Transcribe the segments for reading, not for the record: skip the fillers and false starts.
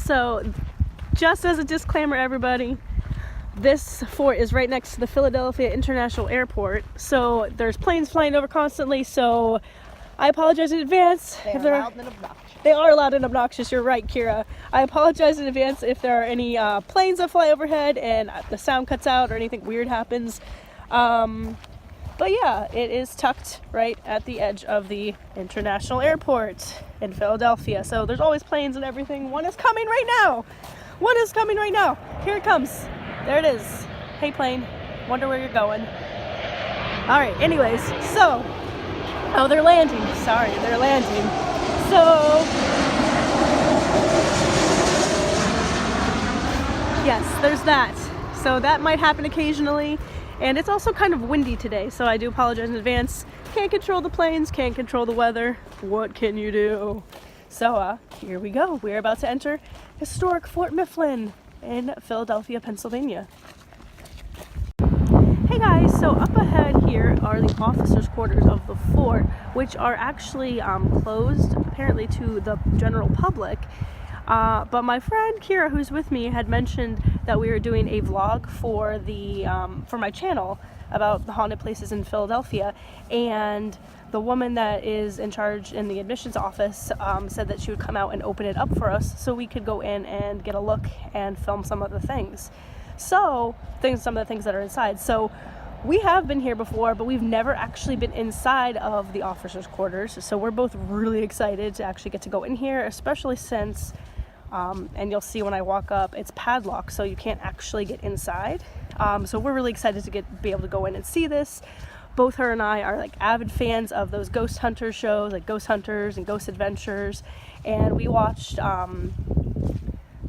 So just as a disclaimer, everybody, this fort is right next to the Philadelphia International Airport, so there's planes flying over constantly, so I apologize in advance. They are loud and obnoxious. They are loud and obnoxious, you're right, Kira. I apologize in advance if there are any planes that fly overhead and the sound cuts out or anything weird happens. But yeah, it is tucked right at the edge of the International Airport in Philadelphia. So there's always planes and everything. One is coming right now. One is coming right now. Here it comes. There it is. Hey plane, wonder where you're going. All right, anyways, so, oh, they're landing. Sorry, they're landing. So, yes, there's that. So that might happen occasionally. And it's also kind of windy today, so I do apologize in advance. Can't control the planes, can't control the weather. What can you do? So here we go. We're about to enter Historic Fort Mifflin in Philadelphia, Pennsylvania. Hey guys, so up ahead here are the officers' quarters of the fort, which are actually closed apparently to the general public. But my friend Kira, who's with me, had mentioned that we were doing a vlog for the for my channel about the haunted places in Philadelphia, and the woman that is in charge in the admissions office said that she would come out and open it up for us so we could go in and get a look and film some of the things. Some of the things that are inside. So we have been here before, but we've never actually been inside of the officers' quarters. So we're both really excited to actually get to go in here, especially since and you'll see when I walk up, it's padlocked, so you can't actually get inside. So we're really excited to be able to go in and see this. Both her and I are like avid fans of those ghost hunter shows, like Ghost Hunters and Ghost Adventures, and we watched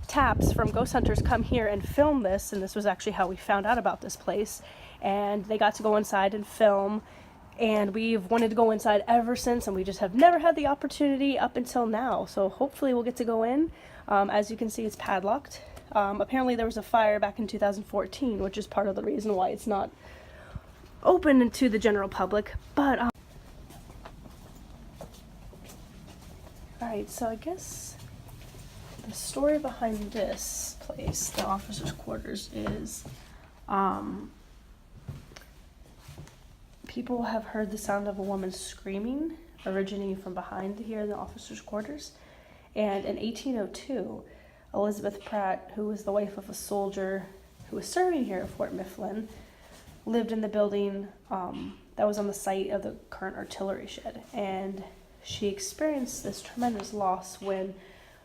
Taps from Ghost Hunters come here and film this, and this was actually how we found out about this place. And they got to go inside and film, and we've wanted to go inside ever since, and we just have never had the opportunity up until now. So hopefully we'll get to go in. As you can see, it's padlocked. Apparently there was a fire back in 2014, which is part of the reason why it's not open to the general public. But alright, so I guess the story behind this place, the officers' quarters, is people have heard the sound of a woman screaming originating from behind here in the officers' quarters. And in 1802, Elizabeth Pratt, who was the wife of a soldier who was serving here at Fort Mifflin, lived in the building that was on the site of the current artillery shed. And she experienced this tremendous loss when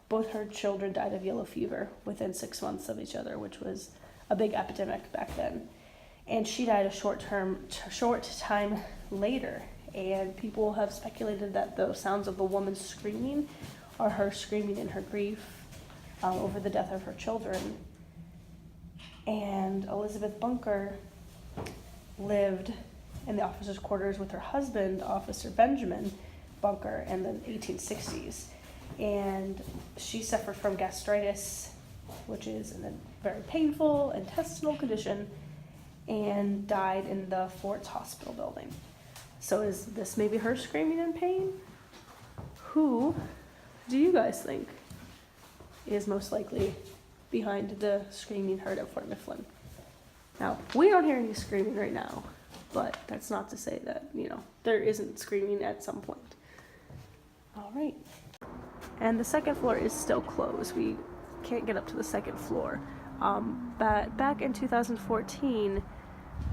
both her children died of yellow fever within 6 months of each other, which was a big epidemic back then. And she died a short time later. And people have speculated that the sounds of the woman screaming are her screaming in her grief over the death of her children. And Elizabeth Bunker lived in the officers' quarters with her husband, Officer Benjamin Bunker, in the 1860s. And she suffered from gastritis, which is a very painful intestinal condition, and died in the fort's hospital building. So is this maybe her screaming in pain? Who do you guys think is most likely behind the screaming heard at Fort Mifflin? Now, we don't hear any screaming right now, but that's not to say that, there isn't screaming at some point. All right. And the second floor is still closed. We can't get up to the second floor. But back in 2014,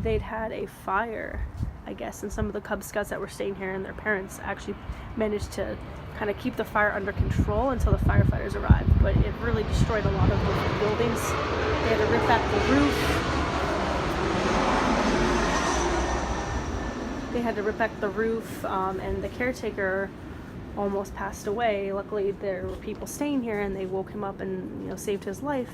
they'd had a fire, I guess, and some of the Cub Scouts that were staying here and their parents actually managed to kind of keep the fire under control until the firefighters arrived. But it really destroyed a lot of the buildings. They had to rip back the roof. And the caretaker almost passed away. Luckily, there were people staying here, and they woke him up and saved his life.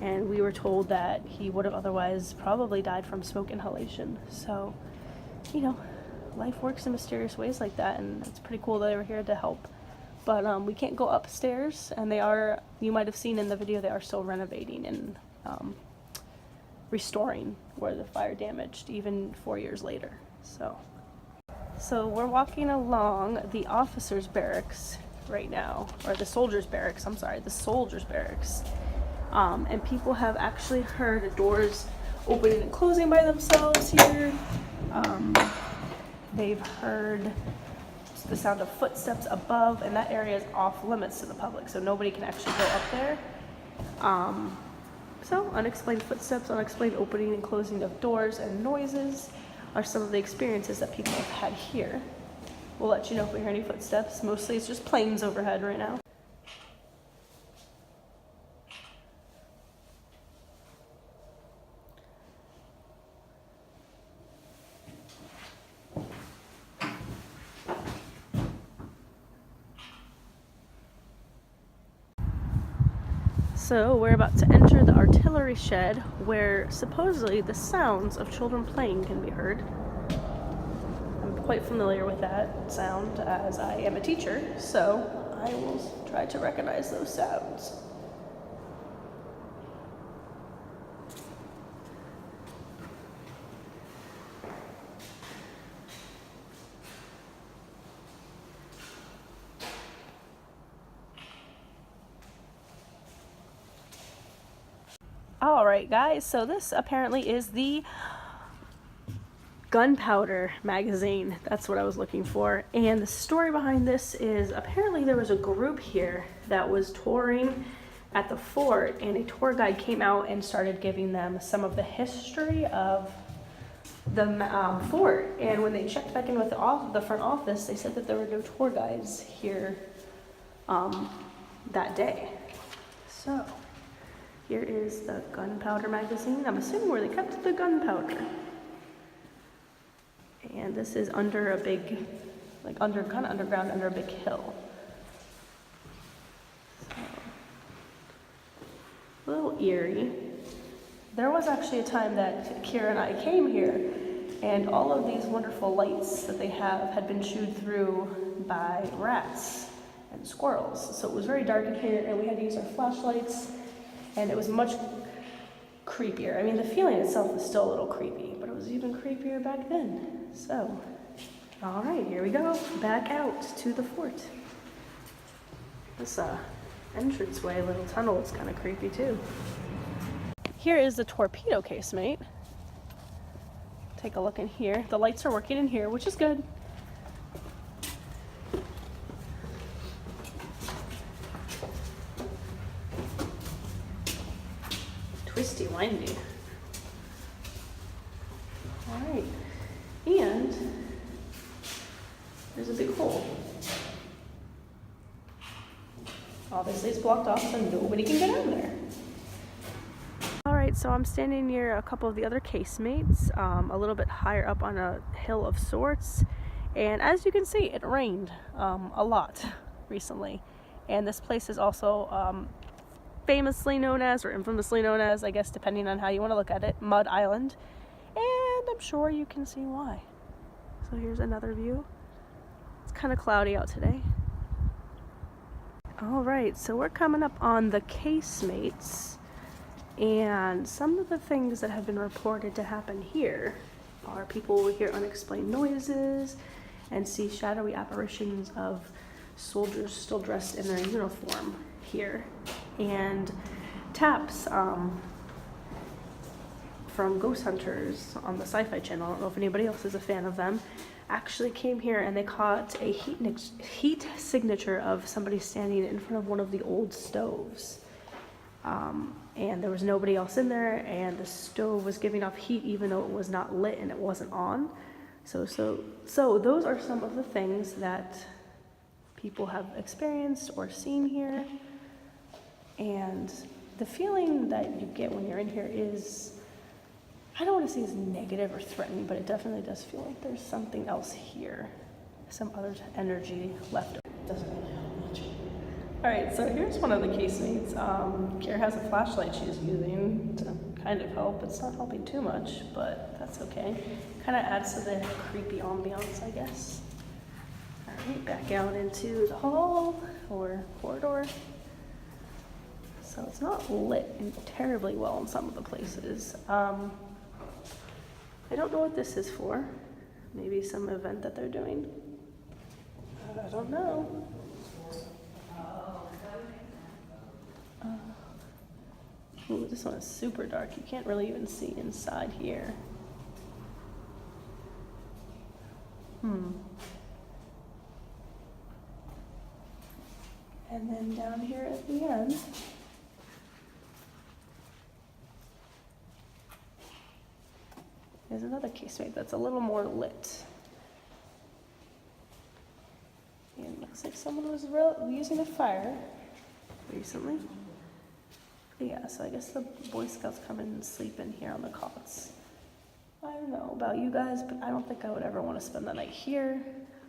And we were told that he would have otherwise probably died from smoke inhalation. So, life works in mysterious ways like that, and it's pretty cool that they were here to help. But we can't go upstairs, and you might have seen in the video, they are still renovating and restoring where the fire damaged even 4 years later. So we're walking along the officers' barracks right now, or the soldiers' barracks, I'm sorry, the soldiers' barracks. And people have actually heard doors opening and closing by themselves here. They've heard the sound of footsteps above, and that area is off limits to the public, so nobody can actually go up there. So unexplained footsteps, unexplained opening and closing of doors, and noises are some of the experiences that people have had here. We'll let you know if we hear any footsteps. Mostly it's just planes overhead right now. So we're about to enter the artillery shed where supposedly the sounds of children playing can be heard. I'm quite familiar with that sound as I am a teacher, so I will try to recognize those sounds. Alright guys, so this apparently is the Gunpowder magazine. That's what I was looking for. And the story behind this is apparently there was a group here that was touring at the fort, and a tour guide came out and started giving them some of the history of the fort. And when they checked back in with the front office, they said that there were no tour guides here that day. So here is the Gunpowder magazine. I'm assuming where they kept the gunpowder. And this is under a big, kind of underground, under a big hill. So, a little eerie. There was actually a time that Kira and I came here, and all of these wonderful lights that they have had been chewed through by rats and squirrels. So it was very dark in here, and we had to use our flashlights. And it was much creepier. I mean, the feeling itself is still a little creepy, but it was even creepier back then. So, all right, here we go. Back out to the fort. This entranceway, little tunnel, is kind of creepy too. Here is the torpedo casemate. Take a look in here. The lights are working in here, which is good. Twisty, windy. All right, and there's a big hole. Obviously it's blocked off, so nobody can get in there. All right, so I'm standing near a couple of the other casemates, a little bit higher up on a hill of sorts. And as you can see, it rained a lot recently. And this place is also famously known as, or infamously known as, I guess depending on how you want to look at it, Mud Island. And I'm sure you can see why. So here's another view. It's kind of cloudy out today. All right, so we're coming up on the casemates, and some of the things that have been reported to happen here are people will hear unexplained noises and see shadowy apparitions of soldiers still dressed in their uniform here, and taps from ghost hunters on the Sci-Fi Channel. I don't know if anybody else is a fan of them. Actually came here and they caught a heat signature of somebody standing in front of one of the old stoves. And there was nobody else in there, and the stove was giving off heat even though it was not lit and it wasn't on. So those are some of the things that people have experienced or seen here. And the feeling that you get when you're in here is, I don't want to say it's negative or threatening, but it definitely does feel like there's something else here. Some other energy left over. Doesn't really help much. All right, so here's one of the casemates. Kira has a flashlight she's using to kind of help. It's not helping too much, but that's okay. Kind of adds to the creepy ambiance, I guess. All right, back out into the hall or corridor. So it's not lit terribly well in some of the places. I don't know what this is for. Maybe some event that they're doing. I don't know. Ooh, this one is super dark. You can't really even see inside here. And then down here at the end, there's another casemate that's a little more lit. And it looks like someone was using a fire recently. But yeah, so I guess the Boy Scouts come in and sleep in here on the cots. I don't know about you guys, but I don't think I would ever want to spend the night here.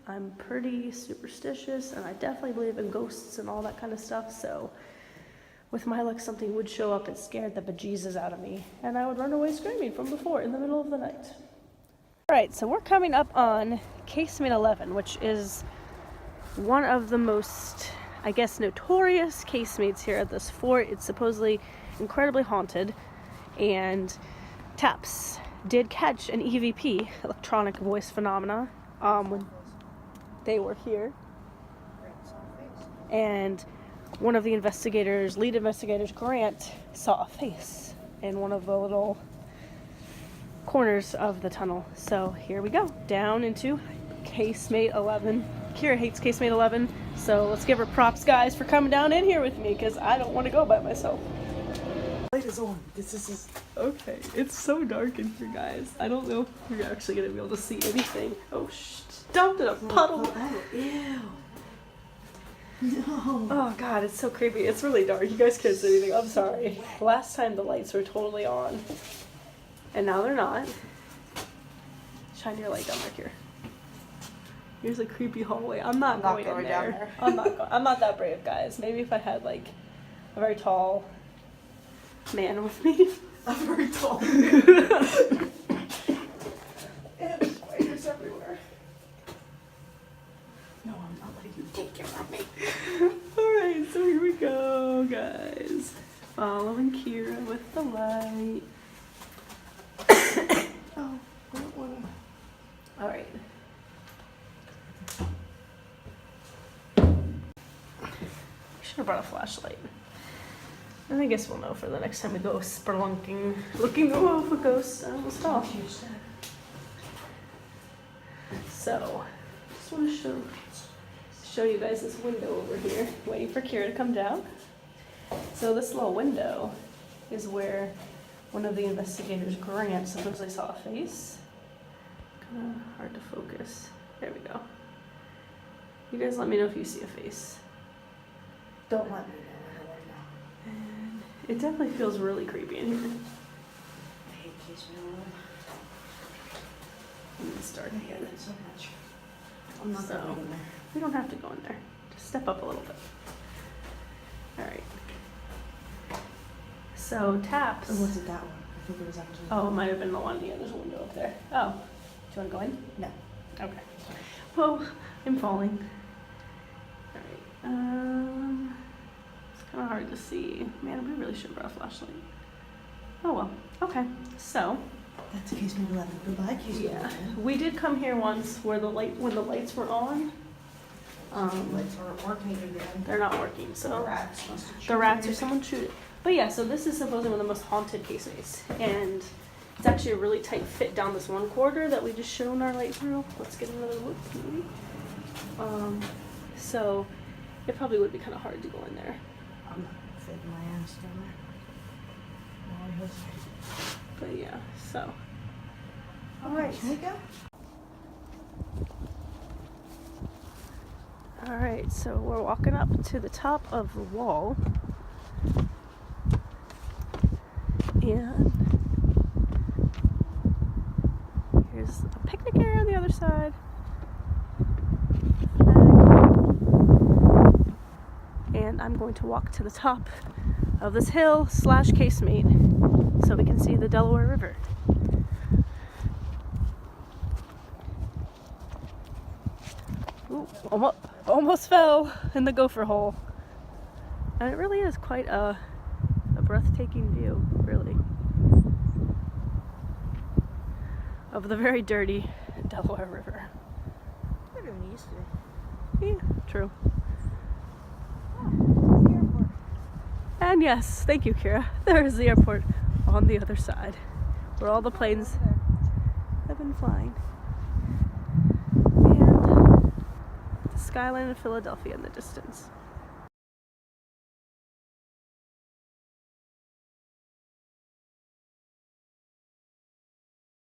I'm pretty superstitious, and I definitely believe in ghosts and all that kind of stuff, so with my luck, something would show up and scare the bejesus out of me, and I would run away screaming from the fort in the middle of the night. Alright, so we're coming up on casemate 11, which is one of the most, I guess, notorious casemates here at this fort. It's supposedly incredibly haunted, and Taps did catch an EVP, electronic voice phenomena, when they were here. And one of the investigators, lead investigators, Grant, saw a face in one of the little corners of the tunnel. So here we go, down into casemate 11. Kira hates casemate 11, so let's give her props, guys, for coming down in here with me, because I don't want to go by myself. Light is on. This is okay. It's so dark in here, guys. I don't know if you're actually gonna be able to see anything. Oh, dumped in a puddle. Oh, ew. No. Oh god, it's so creepy. It's really dark. You guys can't see anything. I'm sorry. Last time the lights were totally on, and now they're not. Shine your light down right here. Here's a creepy hallway. I'm not going in there. I'm not that brave, guys. Maybe if I had like a very tall man with me. A very tall man. And spiders everywhere. No, I'm not letting you take care of me. Alright, so here we go, guys. Following Kira with the light. Oh, I don't wanna. Alright. Should have brought a flashlight. And I guess we'll know for the next time we go spelunking, looking for ghosts. I almost fell. So, just want to show you guys this window over here, waiting for Kira to come down. So this little window is where one of the investigators, Grant, supposedly saw a face. Kind of hard to focus. There we go. You guys let me know if you see a face. Don't let me know right now. And it definitely feels really creepy in here. I hate casemate 11. And it's dark I hate again. it so much. I'm not So, going in there. we don't have to go in there. Just step up a little bit. Alright. So, Taps. Or was it that one? I think it was actually. Oh, it might have been the one. Yeah, there's a window up there. Oh. Do you want to go in? No. Okay. Well, I'm falling. Alright. It's kind of hard to see. Man, we really should have brought a flashlight. Oh well. Okay. So. That's casemate 11. Goodbye, casemate Yeah. 11. We did come here once where the lights were on. Lights aren't working again. They're not working, so. The rats must have The rats or cheated. someone shoot it. But yeah, so this is supposedly one of the most haunted casemates. And it's actually a really tight fit down this one corridor that we just shone our light through. Let's get another look, maybe. So it probably would be kind of hard to go in there. I'm not gonna fit my ass down there. No, I hope. But yeah, so. Alright, can we go? Alright, so we're walking up to the top of the wall. And here's a picnic area on the other side. And I'm going to walk to the top of this hill / casemate so we can see the Delaware River. Ooh, almost fell in the gopher hole. And it really is quite a breathtaking view, really, of the very dirty Delaware River. Better than it used to be. Yeah, true. Oh, it's the airport. And yes, thank you, Kira. There is the airport on the other side, where all the planes have been flying. And the skyline of Philadelphia in the distance.